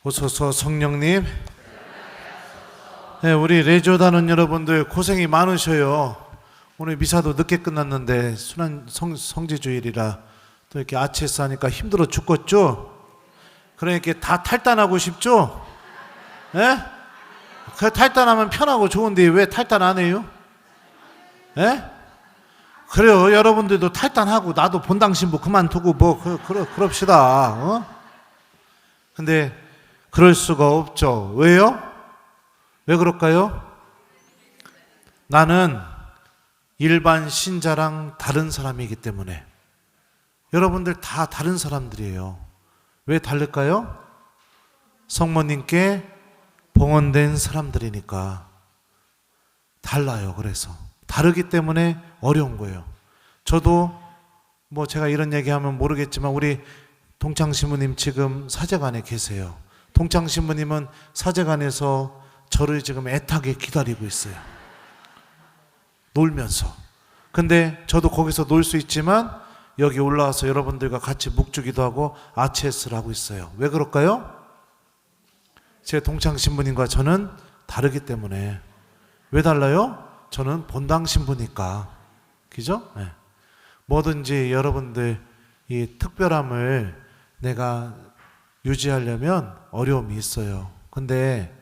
오소서 성령님. 네, 우리 레조단원 여러분들 고생이 많으셔요. 오늘 미사도 늦게 끝났는데 순환 성지주일이라 또 이렇게 아치에서 하니까 힘들어 죽겠죠? 그러니까 다 탈단하고 싶죠? 예? 그 탈단하면 편하고 좋은데 왜 탈단 안 해요? 예? 그래요. 여러분들도 탈단하고 나도 본당 신부 그만두고 그럽시다. 어? 근데 그럴 수가 없죠. 왜요? 왜 그럴까요? 나는 일반 신자랑 다른 사람이기 때문에. 여러분들 다 다른 사람들이에요. 왜 다를까요? 성모님께 봉헌된 사람들이니까 달라요. 그래서 다르기 때문에 어려운 거예요. 저도 제가 이런 얘기하면 모르겠지만 우리 동창신부님 지금 사제관에 계세요. 동창신부님은 사제관에서 저를 지금 애타게 기다리고 있어요. 놀면서. 근데 저도 거기서 놀 수 있지만 여기 올라와서 여러분들과 같이 묵주기도 하고 아치에스를 하고 있어요. 왜 그럴까요? 제 동창신부님과 저는 다르기 때문에. 왜 달라요? 저는 본당 신부니까. 그죠? 네. 뭐든지 여러분들 이 특별함을 내가 유지하려면 어려움이 있어요. 근데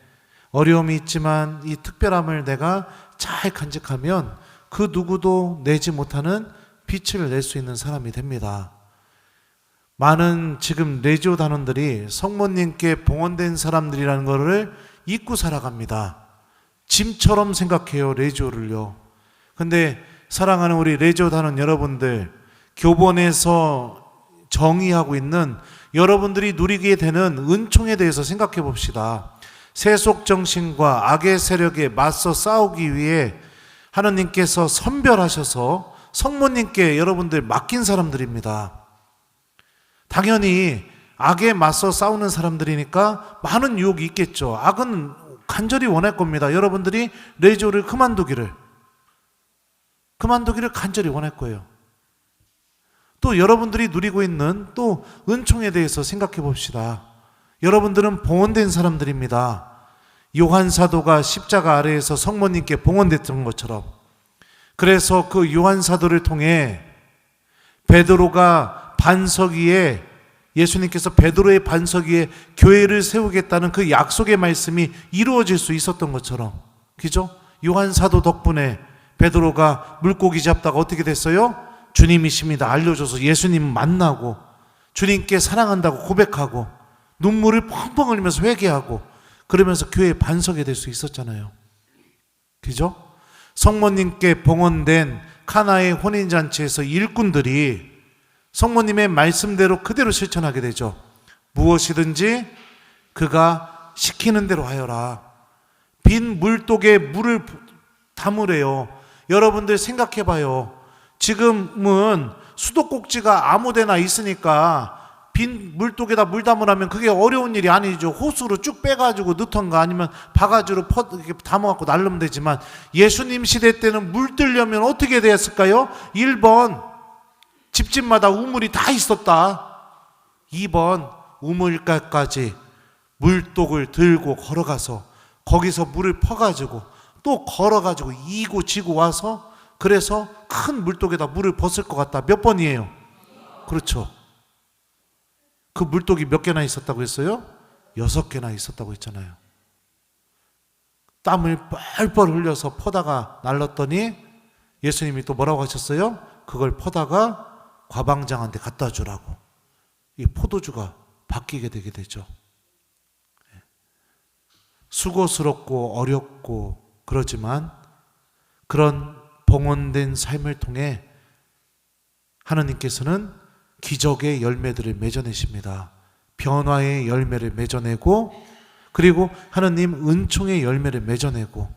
어려움이 있지만 이 특별함을 내가 잘 간직하면 그 누구도 내지 못하는 빛을 낼 수 있는 사람이 됩니다. 많은 지금 레지오 단원들이 성모님께 봉헌된 사람들이라는 것을 잊고 살아갑니다. 짐처럼 생각해요, 레지오를요. 근데 사랑하는 우리 레지오 단원 여러분들, 교본에서 정의하고 있는 여러분들이 누리게 되는 은총에 대해서 생각해 봅시다. 세속 정신과 악의 세력에 맞서 싸우기 위해 하나님께서 선별하셔서 성모님께 여러분들 맡긴 사람들입니다. 당연히 악에 맞서 싸우는 사람들이니까 많은 유혹이 있겠죠. 악은 간절히 원할 겁니다. 여러분들이 레지오를 그만두기를 간절히 원할 거예요. 또 여러분들이 누리고 있는 또 은총에 대해서 생각해 봅시다. 여러분들은 봉헌된 사람들입니다. 요한 사도가 십자가 아래에서 성모님께 봉헌됐던 것처럼. 그래서 그 요한 사도를 통해 베드로가 반석 위에, 예수님께서 베드로의 반석 위에 교회를 세우겠다는 그 약속의 말씀이 이루어질 수 있었던 것처럼. 그죠? 요한 사도 덕분에 베드로가 물고기 잡다가 어떻게 됐어요? 주님이십니다 알려줘서 예수님 만나고 주님께 사랑한다고 고백하고 눈물을 펑펑 흘리면서 회개하고 그러면서 교회의 반석이 될 수 있었잖아요. 그죠? 성모님께 봉헌된 카나의 혼인잔치에서 일꾼들이 성모님의 말씀대로 그대로 실천하게 되죠. 무엇이든지 그가 시키는 대로 하여라. 빈 물독에 물을 담으래요. 여러분들 생각해 봐요. 지금은 수도꼭지가 아무데나 있으니까 빈 물독에다 물 담으라면 그게 어려운 일이 아니죠. 호수로 쭉 빼가지고 넣던가 아니면 바가지로 이렇게 담아갖고 날르면 되지만 예수님 시대 때는 물 뜨려면 어떻게 되었을까요? 1번 집집마다 우물이 다 있었다. 2번 우물가까지 물독을 들고 걸어가서 거기서 물을 퍼가지고 또 걸어가지고 이고 지고 와서 그래서 큰 물독에다 물을 벗을 것 같다. 몇 번이에요? 그렇죠. 그 물독이 몇 개나 있었다고 했어요? 6개나 있었다고 했잖아요. 땀을 뻘뻘 흘려서 퍼다가 날랐더니 예수님이 또 뭐라고 하셨어요? 그걸 퍼다가 과방장한테 갖다 주라고. 이 포도주가 바뀌게 되게 되죠. 수고스럽고 어렵고 그러지만 그런 봉헌된 삶을 통해 하나님께서는 기적의 열매들을 맺어내십니다. 변화의 열매를 맺어내고 그리고 하나님 은총의 열매를 맺어내고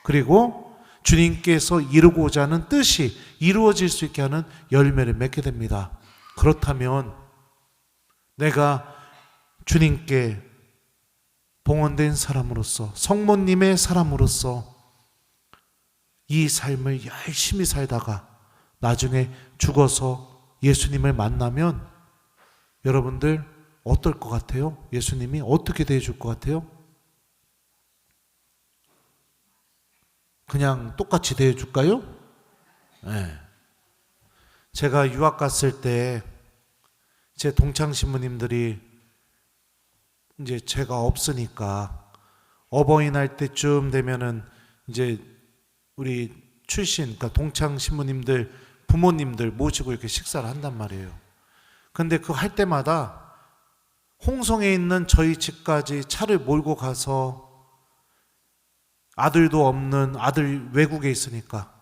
그리고 주님께서 이루고자 하는 뜻이 이루어질 수 있게 하는 열매를 맺게 됩니다. 그렇다면 내가 주님께 봉헌된 사람으로서 성모님의 사람으로서 이 삶을 열심히 살다가 나중에 죽어서 예수님을 만나면 여러분들 어떨 것 같아요? 예수님이 어떻게 대해줄 것 같아요? 그냥 똑같이 대해줄까요? 네. 제가 유학 갔을 때 제 동창 신부님들이 이제 제가 없으니까 어버이날 때쯤 되면은 이제 우리 출신, 그러니까 동창 신부님들, 부모님들 모시고 이렇게 식사를 한단 말이에요. 근데 그 할 때마다 홍성에 있는 저희 집까지 차를 몰고 가서 아들도 없는 아들 외국에 있으니까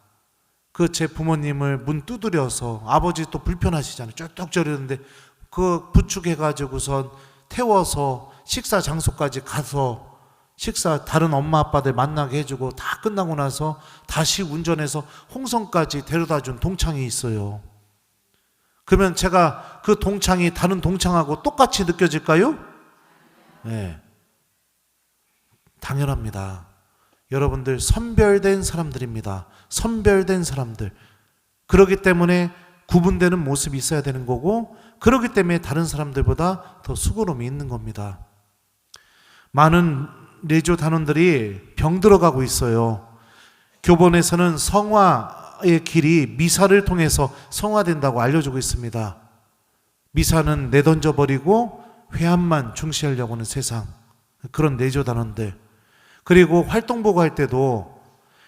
그 제 부모님을 문 두드려서 아버지 또 불편하시잖아요. 쩔뚝쩔이는데 그 부축해가지고선 태워서 식사 장소까지 가서 식사 다른 엄마 아빠들 만나게 해주고 다 끝나고 나서 다시 운전해서 홍성까지 데려다 준 동창이 있어요. 그러면 제가 그 동창이 다른 동창하고 똑같이 느껴질까요? 네. 당연합니다. 여러분들 선별된 사람들입니다. 선별된 사람들. 그렇기 때문에 구분되는 모습이 있어야 되는 거고, 그렇기 때문에 다른 사람들보다 더 수고로움이 있는 겁니다. 많은 레조 단원들이 병들어가고 있어요. 교본에서는 성화의 길이 미사를 통해서 성화된다고 알려주고 있습니다. 미사는 내던져버리고 회함만 중시하려고 하는 세상, 그런 레조 단원들. 그리고 활동보고 할 때도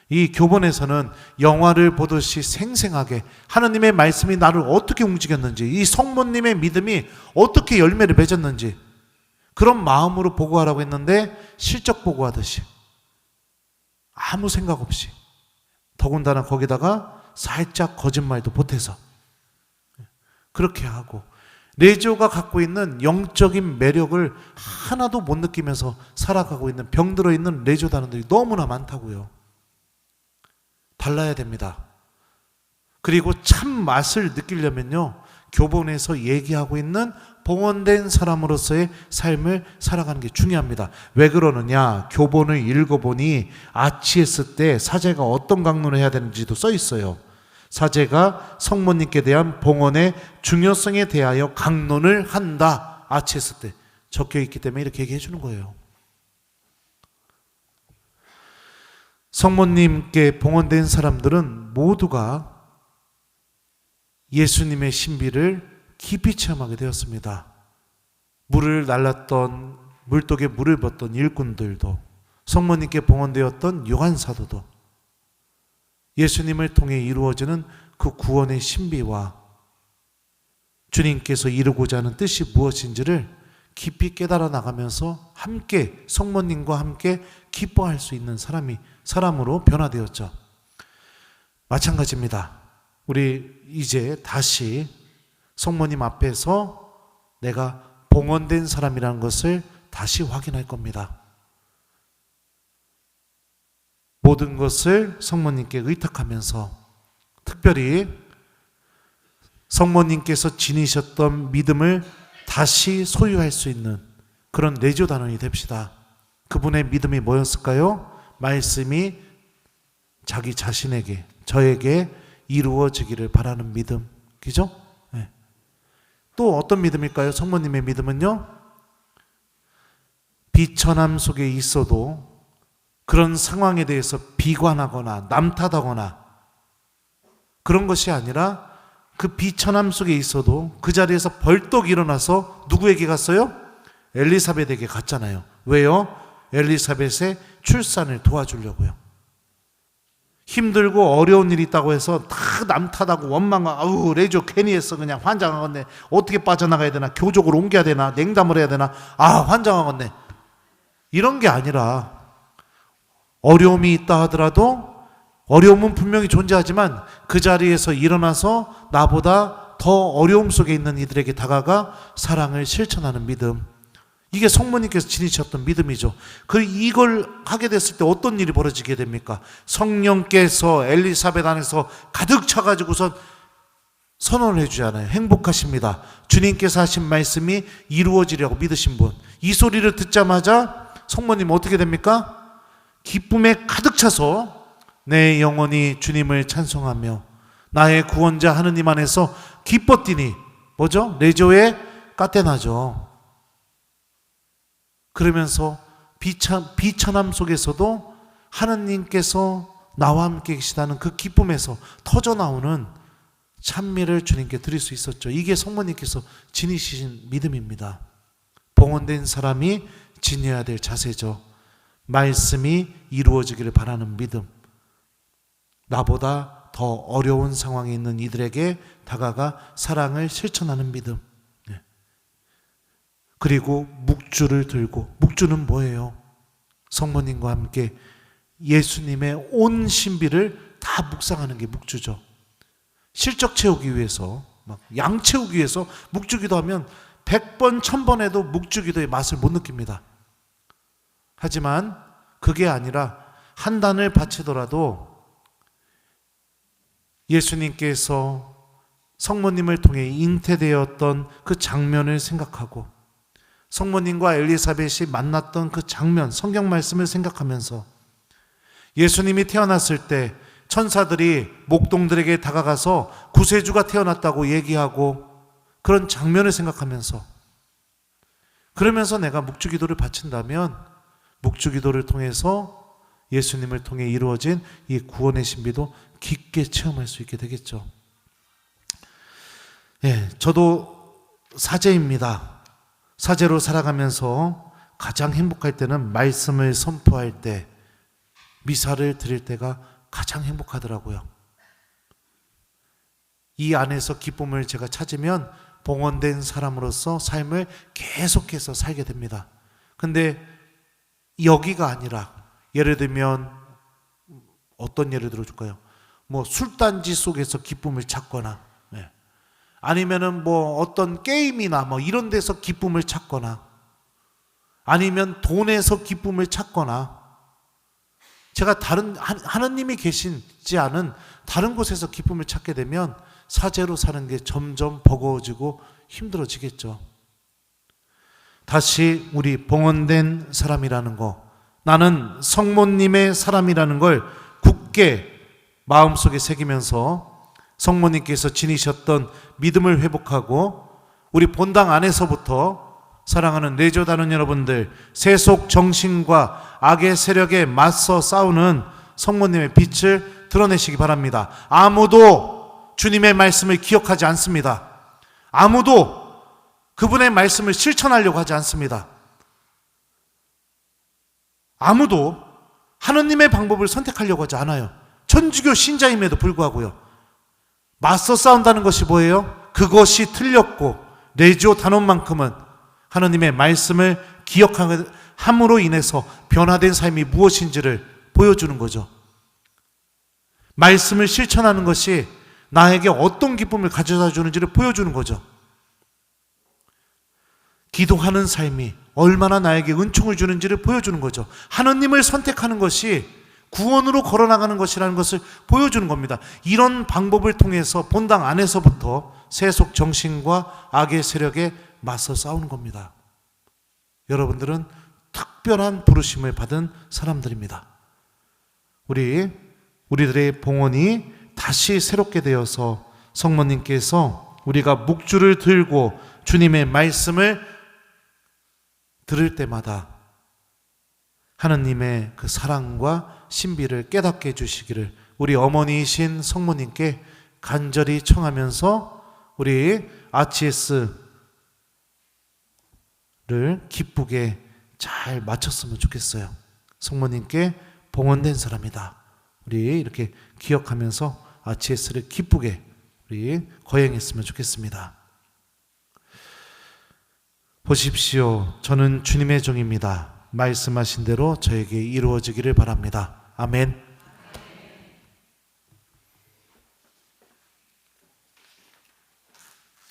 이 교본에서는 영화를 보듯이 생생하게 하나님의 말씀이 나를 어떻게 움직였는지, 이 성모님의 믿음이 어떻게 열매를 맺었는지 그런 마음으로 보고하라고 했는데 실적 보고하듯이 아무 생각 없이, 더군다나 거기다가 살짝 거짓말도 보태서 그렇게 하고, 레조가 갖고 있는 영적인 매력을 하나도 못 느끼면서 살아가고 있는, 병들어 있는 레조 단원들이 너무나 많다고요. 달라야 됩니다. 그리고 참 맛을 느끼려면요, 교본에서 얘기하고 있는 봉헌된 사람으로서의 삶을 살아가는 게 중요합니다. 왜 그러느냐? 교본을 읽어보니 아치에스 때 사제가 어떤 강론을 해야 되는지도 써 있어요. 사제가 성모님께 대한 봉헌의 중요성에 대하여 강론을 한다. 아치에스 때 적혀 있기 때문에 이렇게 얘기해 주는 거예요. 성모님께 봉헌된 사람들은 모두가 예수님의 신비를 깊이 체험하게 되었습니다. 물을 날랐던, 물독에 물을 붓던 일꾼들도, 성모님께 봉헌되었던 요한 사도도 예수님을 통해 이루어지는 그 구원의 신비와 주님께서 이루고자 하는 뜻이 무엇인지를 깊이 깨달아 나가면서 함께 성모님과 함께 기뻐할 수 있는 사람으로 변화되었죠. 마찬가지입니다. 우리 이제 다시 성모님 앞에서 내가 봉헌된 사람이라는 것을 다시 확인할 겁니다. 모든 것을 성모님께 의탁하면서, 특별히 성모님께서 지니셨던 믿음을 다시 소유할 수 있는 그런 레조 단원이 됩시다. 그분의 믿음이 뭐였을까요? 말씀이 자기 자신에게, 저에게 이루어지기를 바라는 믿음. 그죠? 네. 또 어떤 믿음일까요? 성모님의 믿음은요, 비천함 속에 있어도 그런 상황에 대해서 비관하거나 남탓하거나 그런 것이 아니라, 그 비천함 속에 있어도 그 자리에서 벌떡 일어나서 누구에게 갔어요? 엘리사벳에게 갔잖아요. 왜요? 엘리사벳의 출산을 도와주려고요. 힘들고 어려운 일이 있다고 해서 다 남탓하고 원망하고, 아우 레조 괜히 했어, 그냥 환장하겠네, 어떻게 빠져나가야 되나, 교족을 옮겨야 되나, 냉담을 해야 되나, 아 환장하겠네, 이런 게 아니라, 어려움이 있다 하더라도 어려움은 분명히 존재하지만 그 자리에서 일어나서 나보다 더 어려움 속에 있는 이들에게 다가가 사랑을 실천하는 믿음, 이게 성모님께서 지니셨던 믿음이죠. 이걸 하게 됐을 때 어떤 일이 벌어지게 됩니까? 성령께서 엘리사벳 안에서 가득 차가지고서 선언을 해주잖아요. 행복하십니다. 주님께서 하신 말씀이 이루어지려고 믿으신 분. 이 소리를 듣자마자 성모님 어떻게 됩니까? 기쁨에 가득 차서 내 영혼이 주님을 찬송하며 나의 구원자 하느님 안에서 기뻤더니, 뭐죠? 레조의 까테나죠. 그러면서 비천함 속에서도 하나님께서 나와 함께 계시다는 그 기쁨에서 터져나오는 찬미를 주님께 드릴 수 있었죠. 이게 성모님께서 지니신 믿음입니다. 봉헌된 사람이 지녀야 될 자세죠. 말씀이 이루어지기를 바라는 믿음. 나보다 더 어려운 상황에 있는 이들에게 다가가 사랑을 실천하는 믿음. 그리고 묵주를 들고, 묵주는 뭐예요? 성모님과 함께 예수님의 온 신비를 다 묵상하는 게 묵주죠. 실적 채우기 위해서, 막 양 채우기 위해서 묵주기도 하면 100번, 1000번 해도 묵주기도의 맛을 못 느낍니다. 하지만 그게 아니라 한 단을 바치더라도 예수님께서 성모님을 통해 잉태되었던 그 장면을 생각하고 성모님과 엘리사벳이 만났던 그 장면, 성경 말씀을 생각하면서 예수님이 태어났을 때 천사들이 목동들에게 다가가서 구세주가 태어났다고 얘기하고 그런 장면을 생각하면서 그러면서 내가 묵주기도를 바친다면 묵주기도를 통해서 예수님을 통해 이루어진 이 구원의 신비도 깊게 체험할 수 있게 되겠죠. 저도 사제입니다. 사제로 살아가면서 가장 행복할 때는 말씀을 선포할 때, 미사를 드릴 때가 가장 행복하더라고요. 이 안에서 기쁨을 제가 찾으면 봉헌된 사람으로서 삶을 계속해서 살게 됩니다. 근데 여기가 아니라 예를 들면 어떤 예를 들어줄까요? 뭐 술단지 속에서 기쁨을 찾거나 아니면은 뭐 어떤 게임이나 뭐 이런 데서 기쁨을 찾거나 아니면 돈에서 기쁨을 찾거나 제가 다른 하나님이 계시지 않은 다른 곳에서 기쁨을 찾게 되면 사제로 사는 게 점점 버거워지고 힘들어지겠죠. 다시 우리 봉헌된 사람이라는 거, 나는 성모님의 사람이라는 걸 굳게 마음속에 새기면서 성모님께서 지니셨던 믿음을 회복하고 우리 본당 안에서부터 사랑하는 내조다는 여러분들, 세속 정신과 악의 세력에 맞서 싸우는 성모님의 빛을 드러내시기 바랍니다. 아무도 주님의 말씀을 기억하지 않습니다. 아무도 그분의 말씀을 실천하려고 하지 않습니다. 아무도 하느님의 방법을 선택하려고 하지 않아요. 천주교 신자임에도 불구하고요. 맞서 싸운다는 것이 뭐예요? 그것이 틀렸고 레지오 단원만큼은 하느님의 말씀을 기억함으로 인해서 변화된 삶이 무엇인지를 보여주는 거죠. 말씀을 실천하는 것이 나에게 어떤 기쁨을 가져다 주는지를 보여주는 거죠. 기도하는 삶이 얼마나 나에게 은총을 주는지를 보여주는 거죠. 하느님을 선택하는 것이 구원으로 걸어나가는 것이라는 것을 보여주는 겁니다. 이런 방법을 통해서 본당 안에서부터 세속 정신과 악의 세력에 맞서 싸우는 겁니다. 여러분들은 특별한 부르심을 받은 사람들입니다. 우리들의 봉헌이 다시 새롭게 되어서 성모님께서 우리가 묵주를 들고 주님의 말씀을 들을 때마다 하느님의 그 사랑과 신비를 깨닫게 해주시기를 우리 어머니이신 성모님께 간절히 청하면서 우리 RCS를 기쁘게 잘 마쳤으면 좋겠어요. 성모님께 봉헌된 사람이다. 우리 이렇게 기억하면서 RCS를 기쁘게 우리 거행했으면 좋겠습니다. 보십시오. 저는 주님의 종입니다. 말씀하신 대로 저에게 이루어지기를 바랍니다. 아멘.